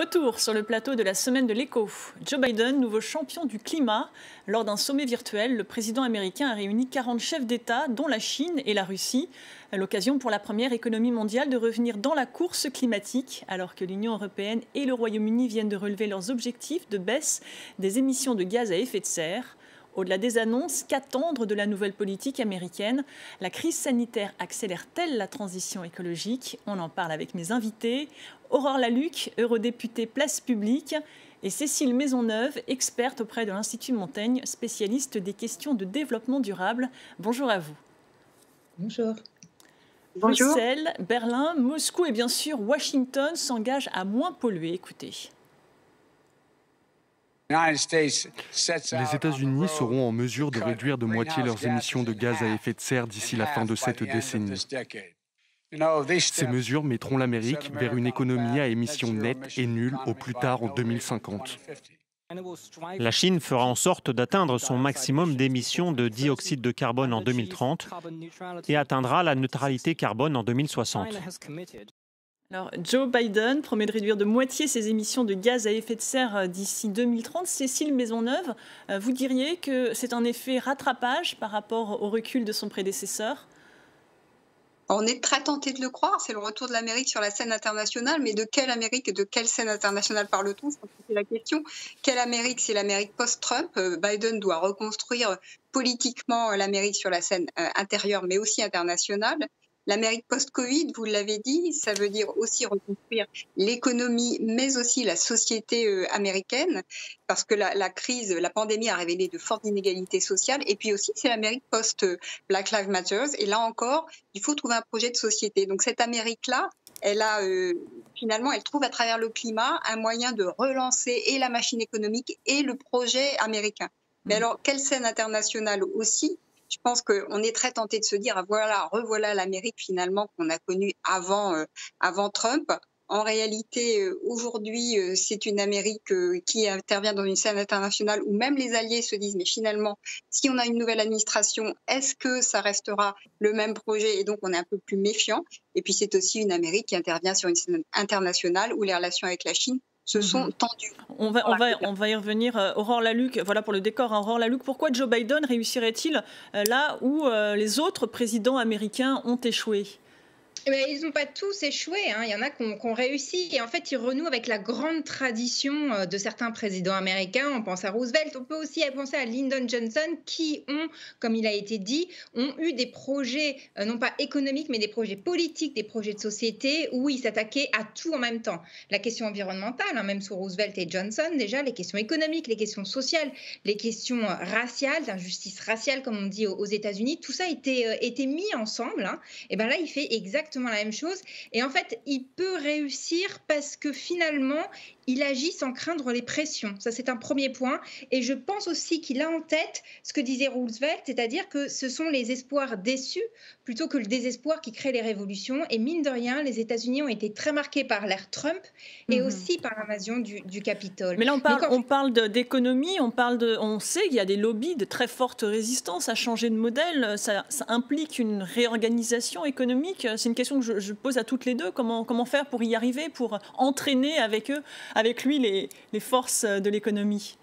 Retour sur le plateau de la semaine de l'écho. Joe Biden, nouveau champion du climat. Lors d'un sommet virtuel, le président américain a réuni 40 chefs d'État, dont la Chine et la Russie. L'occasion pour la première économie mondiale de revenir dans la course climatique, alors que l'Union européenne et le Royaume-Uni viennent de relever leurs objectifs de baisse des émissions de gaz à effet de serre. Au-delà des annonces, qu'attendre de la nouvelle politique américaine? La crise sanitaire accélère-t-elle la transition écologique? On en parle avec mes invités. Aurore Lalucq, eurodéputée Place Publique, et Cécile Maisonneuve, experte auprès de l'Institut Montaigne, spécialiste des questions de développement durable. Bonjour à vous. Bonjour. Bruxelles, Berlin, Moscou et bien sûr Washington s'engagent à moins polluer. Écoutez. Les États-Unis seront en mesure de réduire de moitié leurs émissions de gaz à effet de serre d'ici la fin de cette décennie. Ces mesures mettront l'Amérique vers une économie à émissions nettes et nulles au plus tard en 2050. La Chine fera en sorte d'atteindre son maximum d'émissions de dioxyde de carbone en 2030 et atteindra la neutralité carbone en 2060. Alors, Joe Biden promet de réduire de moitié ses émissions de gaz à effet de serre d'ici 2030. Cécile Maisonneuve, vous diriez que c'est un effet rattrapage par rapport au recul de son prédécesseur? On est très tenté de le croire, c'est le retour de l'Amérique sur la scène internationale, mais de quelle Amérique et de quelle scène internationale parle-t-on? C'est la question. Quelle Amérique? C'est l'Amérique post-Trump. Biden doit reconstruire politiquement l'Amérique sur la scène intérieure, mais aussi internationale. L'Amérique post-Covid, vous l'avez dit, ça veut dire aussi reconstruire l'économie, mais aussi la société américaine, parce que la crise, la pandémie a révélé de fortes inégalités sociales. Et puis aussi, c'est l'Amérique post-Black Lives Matter. Et là encore, il faut trouver un projet de société. Donc cette Amérique-là, finalement, elle trouve à travers le climat un moyen de relancer et la machine économique et le projet américain. Mais alors, quelle scène internationale aussi? Je pense qu'on est très tenté de se dire, voilà, revoilà l'Amérique finalement qu'on a connue avant Trump. En réalité, aujourd'hui, c'est une Amérique qui intervient dans une scène internationale où même les alliés se disent, mais finalement, si on a une nouvelle administration, est-ce que ça restera le même projet? Et donc, on est un peu plus méfiant. Et puis, c'est aussi une Amérique qui intervient sur une scène internationale où les relations avec la Chine se sont tendues. On va y revenir. Aurore Lalucq, voilà pour le décor. Aurore Lalucq, pourquoi Joe Biden réussirait-il là où les autres présidents américains ont échoué? Ils n'ont pas tous échoué, hein. Il y en a qui ont réussi. Et en fait, ils renouent avec la grande tradition de certains présidents américains. On pense à Roosevelt. On peut aussi penser à Lyndon Johnson qui ont, comme il a été dit, ont eu des projets, non pas économiques, mais des projets politiques, des projets de société où ils s'attaquaient à tout en même temps. La question environnementale, hein, même sous Roosevelt et Johnson, déjà, les questions économiques, les questions sociales, les questions raciales, d'injustice raciale, comme on dit aux États-Unis, tout ça a été mis ensemble. Hein. Et bien là, il fait exactement la même chose. Et en fait, il peut réussir parce que finalement, il agit sans craindre les pressions. Ça, c'est un premier point. Et je pense aussi qu'il a en tête ce que disait Roosevelt, c'est-à-dire que ce sont les espoirs déçus plutôt que le désespoir qui crée les révolutions. Et mine de rien, les États-Unis ont été très marqués par l'ère Trump et aussi par l'invasion du Capitole. Mais là, on parle d'économie, on sait qu'il y a des lobbies de très forte résistance à changer de modèle. Ça implique une réorganisation économique. C'est une question que je pose à toutes les deux. Comment faire pour y arriver, pour entraîner avec lui les forces de l'économie?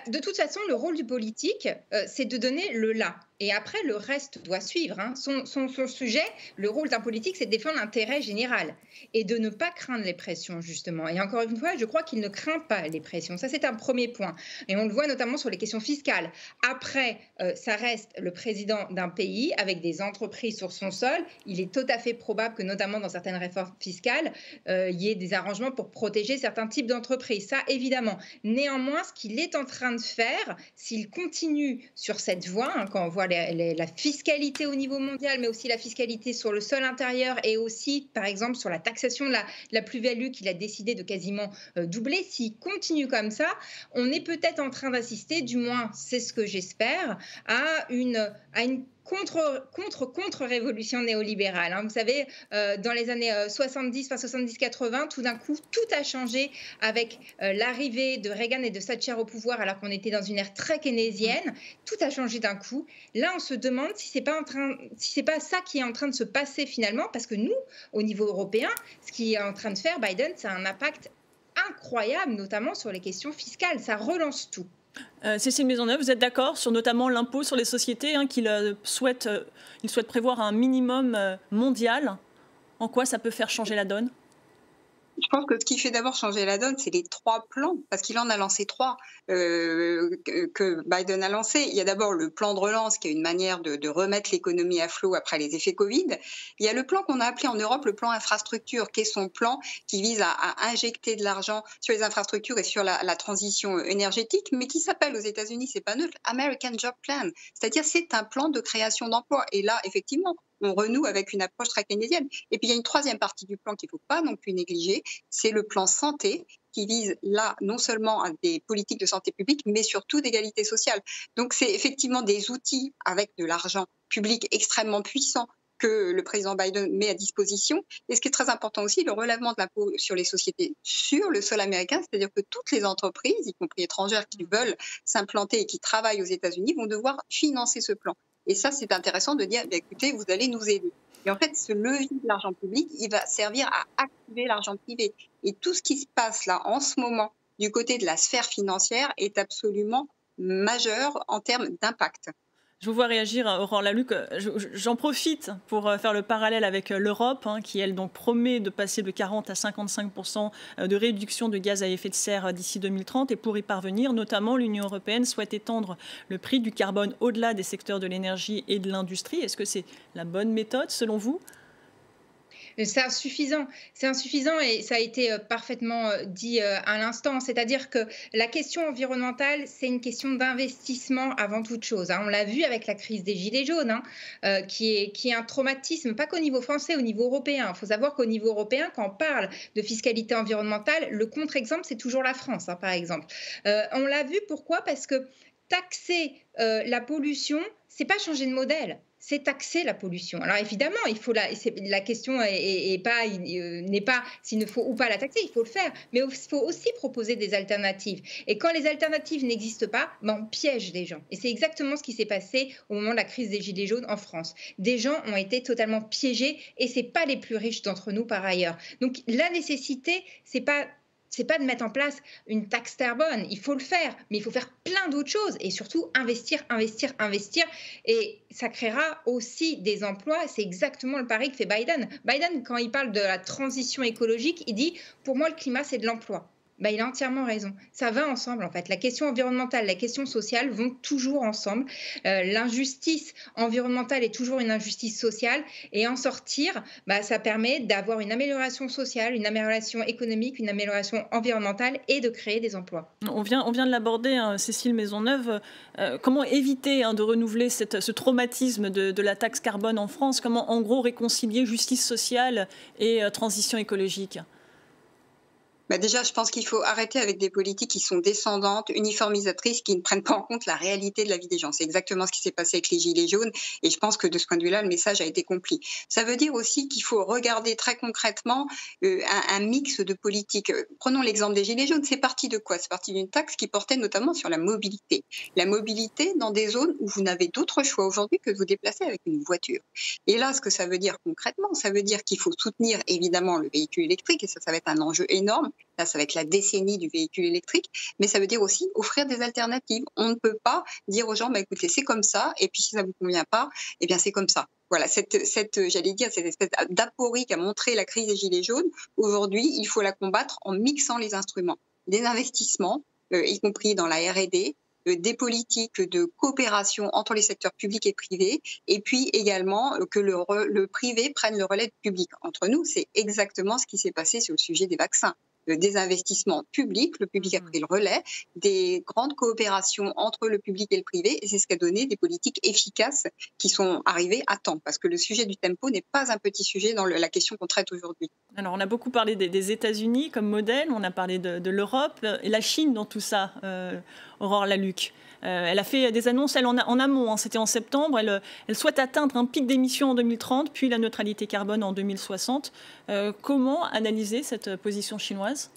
De toute façon, le rôle du politique, c'est de donner le là. Et après, le reste doit suivre. Hein. Son sujet, le rôle d'un politique, c'est de défendre l'intérêt général et de ne pas craindre les pressions, justement. Et encore une fois, je crois qu'il ne craint pas les pressions. Ça, c'est un premier point. Et on le voit notamment sur les questions fiscales. Après, ça reste le président d'un pays avec des entreprises sur son sol. Il est tout à fait probable que, notamment dans certaines réformes fiscales, il y ait des arrangements pour protéger certains types d'entreprises. Ça, évidemment. Néanmoins, ce qu'il est en train de faire, s'il continue sur cette voie, hein, quand on voit la fiscalité au niveau mondial, mais aussi la fiscalité sur le sol intérieur et aussi, par exemple, sur la taxation de la plus-value qu'il a décidé de quasiment doubler. S'il continue comme ça, on est peut-être en train d'assister, du moins c'est ce que j'espère, à une contre-révolution néolibérale. Hein. Vous savez, dans les années 70, 80, tout d'un coup, tout a changé avec l'arrivée de Reagan et de Thatcher au pouvoir, alors qu'on était dans une ère très keynésienne. Tout a changé d'un coup. Là, on se demande si c'est pas ça qui est en train de se passer finalement, parce que nous, au niveau européen, ce qu'il est en train de faire, Biden, ça a un impact incroyable, notamment sur les questions fiscales. Ça relance tout. Cécile Maisonneuve, vous êtes d'accord sur notamment l'impôt sur les sociétés, hein, qu'il souhaite prévoir un minimum mondial? En quoi ça peut faire changer la donne? Je pense que ce qui fait d'abord changer la donne, c'est les 3 plans, parce qu'il en a lancé 3 que Biden a lancé. Il y a d'abord le plan de relance, qui est une manière de remettre l'économie à flot après les effets Covid. Il y a le plan qu'on a appelé en Europe le plan infrastructure, qui est son plan qui vise à injecter de l'argent sur les infrastructures et sur la transition énergétique, mais qui s'appelle aux États-Unis, c'est pas neutre, American Job Plan. C'est-à-dire c'est un plan de création d'emplois. Et là, effectivement, on renoue avec une approche très keynésienne. Et puis, il y a une 3e partie du plan qu'il ne faut pas non plus négliger, c'est le plan santé, qui vise là non seulement à des politiques de santé publique, mais surtout d'égalité sociale. Donc, c'est effectivement des outils avec de l'argent public extrêmement puissant que le président Biden met à disposition. Et ce qui est très important aussi, le relèvement de l'impôt sur les sociétés sur le sol américain, c'est-à-dire que toutes les entreprises, y compris étrangères, qui veulent s'implanter et qui travaillent aux États-Unis, vont devoir financer ce plan. Et ça, c'est intéressant de dire, écoutez, vous allez nous aider. Et en fait, ce levier de l'argent public, il va servir à activer l'argent privé. Et tout ce qui se passe là, en ce moment, du côté de la sphère financière, est absolument majeur en termes d'impact. Je vous vois réagir, Aurore Lalucq. J'en profite pour faire le parallèle avec l'Europe, hein, qui, elle, donc, promet de passer de 40 à 55% de réduction de gaz à effet de serre d'ici 2030. Et pour y parvenir, notamment, l'Union européenne souhaite étendre le prix du carbone au-delà des secteurs de l'énergie et de l'industrie. Est-ce que c'est la bonne méthode, selon vous ? C'est insuffisant et ça a été parfaitement dit à l'instant. C'est-à-dire que la question environnementale, c'est une question d'investissement avant toute chose. Hein. On l'a vu avec la crise des Gilets jaunes, qui est un traumatisme, pas qu'au niveau français, au niveau européen. Il faut savoir qu'au niveau européen, quand on parle de fiscalité environnementale, le contre-exemple, c'est toujours la France, hein, par exemple. On l'a vu, pourquoi ? Parce que taxer la pollution, c'est pas changer de modèle. C'est taxer la pollution. Alors évidemment, la question n'est pas s'il ne faut ou pas la taxer, il faut le faire, mais il faut aussi proposer des alternatives. Et quand les alternatives n'existent pas, on piège les gens. Et c'est exactement ce qui s'est passé au moment de la crise des Gilets jaunes en France. Des gens ont été totalement piégés et ce n'est pas les plus riches d'entre nous par ailleurs. Donc la nécessité, c'est pas de mettre en place une taxe carbone. Il faut le faire, mais il faut faire plein d'autres choses et surtout investir. Et ça créera aussi des emplois. C'est exactement le pari que fait Biden. Biden, quand il parle de la transition écologique, il dit « Pour moi, le climat, c'est de l'emploi ». Il a entièrement raison. Ça va ensemble, en fait. La question environnementale, la question sociale vont toujours ensemble. L'injustice environnementale est toujours une injustice sociale. Et en sortir, ça permet d'avoir une amélioration sociale, une amélioration économique, une amélioration environnementale et de créer des emplois. On vient de l'aborder, hein, Cécile Maisonneuve. Comment éviter de renouveler ce traumatisme de la taxe carbone en France? Comment, en gros, réconcilier justice sociale et transition écologique? Déjà, je pense qu'il faut arrêter avec des politiques qui sont descendantes, uniformisatrices, qui ne prennent pas en compte la réalité de la vie des gens. C'est exactement ce qui s'est passé avec les Gilets jaunes et je pense que de ce point de vue-là, le message a été compris. Ça veut dire aussi qu'il faut regarder très concrètement un mix de politiques. Prenons l'exemple des Gilets jaunes. C'est parti de quoi? C'est parti d'une taxe qui portait notamment sur la mobilité. La mobilité dans des zones où vous n'avez d'autre choix aujourd'hui que de vous déplacer avec une voiture. Et là, ce que ça veut dire concrètement, ça veut dire qu'il faut soutenir évidemment le véhicule électrique et ça va être un enjeu énorme. Là, ça va être la décennie du véhicule électrique, mais ça veut dire aussi offrir des alternatives. On ne peut pas dire aux gens, écoutez, c'est comme ça, et puis si ça ne vous convient pas, eh bien c'est comme ça. Voilà, cette espèce d'aporie qu'a montré la crise des Gilets jaunes, aujourd'hui, il faut la combattre en mixant les instruments. Des investissements, y compris dans la R&D, des politiques de coopération entre les secteurs publics et privés, et puis également que le privé prenne le relais du public. Entre nous, c'est exactement ce qui s'est passé sur le sujet des vaccins. Des investissements publics, le public a pris le relais, des grandes coopérations entre le public et le privé, et c'est ce qui a donné des politiques efficaces qui sont arrivées à temps, parce que le sujet du tempo n'est pas un petit sujet dans la question qu'on traite aujourd'hui. Alors, on a beaucoup parlé des États-Unis comme modèle, on a parlé de l'Europe, et la Chine dans tout ça, Aurore Lalucq. Elle a fait des annonces, elle en amont, hein, c'était en septembre. Elle souhaite atteindre un pic d'émissions en 2030, puis la neutralité carbone en 2060. Comment analyser cette position chinoise ?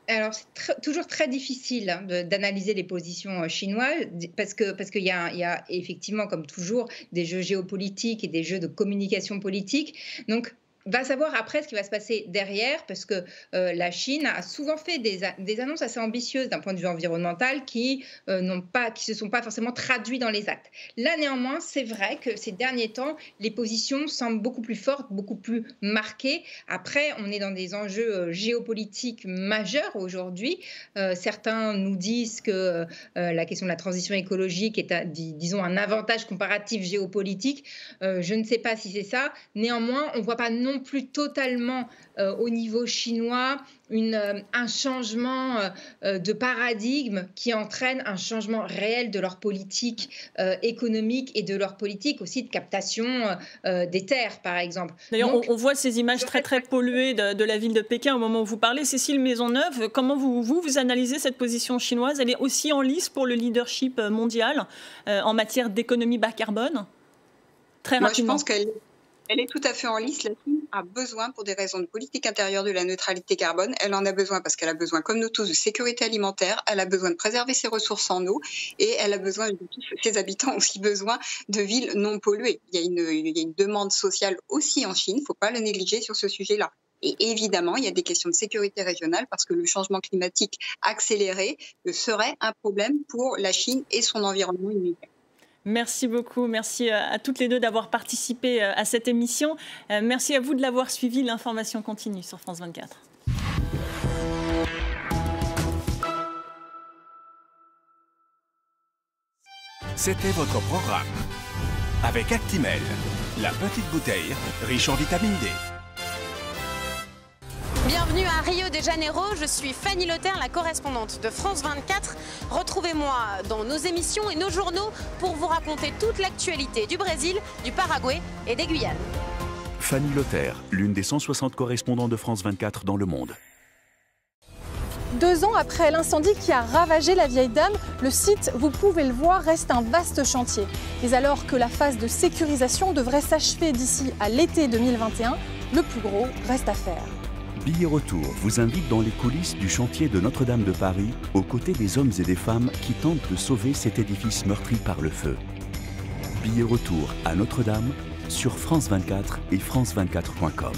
Alors, c'est toujours très difficile d'analyser les positions chinoises parce qu'il y a effectivement, comme toujours, des jeux géopolitiques et des jeux de communication politique. Donc, va savoir après ce qui va se passer derrière, parce que la Chine a souvent fait des annonces assez ambitieuses d'un point de vue environnemental qui se sont pas forcément traduites dans les actes. Là, néanmoins, c'est vrai que ces derniers temps, les positions semblent beaucoup plus fortes, beaucoup plus marquées. Après, on est dans des enjeux géopolitiques majeurs aujourd'hui. Certains nous disent que la question de la transition écologique est, disons, un avantage comparatif géopolitique. Je ne sais pas si c'est ça. Néanmoins, on ne voit pas non plus totalement au niveau chinois un changement de paradigme qui entraîne un changement réel de leur politique économique et de leur politique aussi de captation des terres, par exemple. D'ailleurs, on voit ces images très polluées de la ville de Pékin au moment où vous parlez. Cécile Maisonneuve, comment vous analysez cette position chinoise? Elle est aussi en lice pour le leadership mondial en matière d'économie bas carbone? Très rapidement. Moi, je pense qu'elle est tout à fait en lice. La Chine a besoin, pour des raisons de politique intérieure, de la neutralité carbone. Elle en a besoin parce qu'elle a besoin, comme nous tous, de sécurité alimentaire. Elle a besoin de préserver ses ressources en eau et elle a besoin, ses habitants ont aussi besoin de villes non polluées. Il y a une demande sociale aussi en Chine. Il ne faut pas le négliger sur ce sujet-là. Et évidemment, il y a des questions de sécurité régionale parce que le changement climatique accéléré serait un problème pour la Chine et son environnement immédiat. Merci beaucoup. Merci à toutes les deux d'avoir participé à cette émission. Merci à vous de l'avoir suivi. L'information continue sur France 24. C'était votre programme. Avec Actimel, la petite bouteille riche en vitamine D. Bienvenue à Rio de Janeiro, je suis Fanny Leterre, la correspondante de France 24. Retrouvez-moi dans nos émissions et nos journaux pour vous raconter toute l'actualité du Brésil, du Paraguay et des Guyanes. Fanny Leterre, l'une des 160 correspondants de France 24 dans le monde. 2 ans après l'incendie qui a ravagé la Vieille Dame, le site, vous pouvez le voir, reste un vaste chantier. Mais alors que la phase de sécurisation devrait s'achever d'ici à l'été 2021, le plus gros reste à faire. Billets Retour vous invite dans les coulisses du chantier de Notre-Dame de Paris, aux côtés des hommes et des femmes qui tentent de sauver cet édifice meurtri par le feu. Billets Retour à Notre-Dame sur France 24 et France24.com.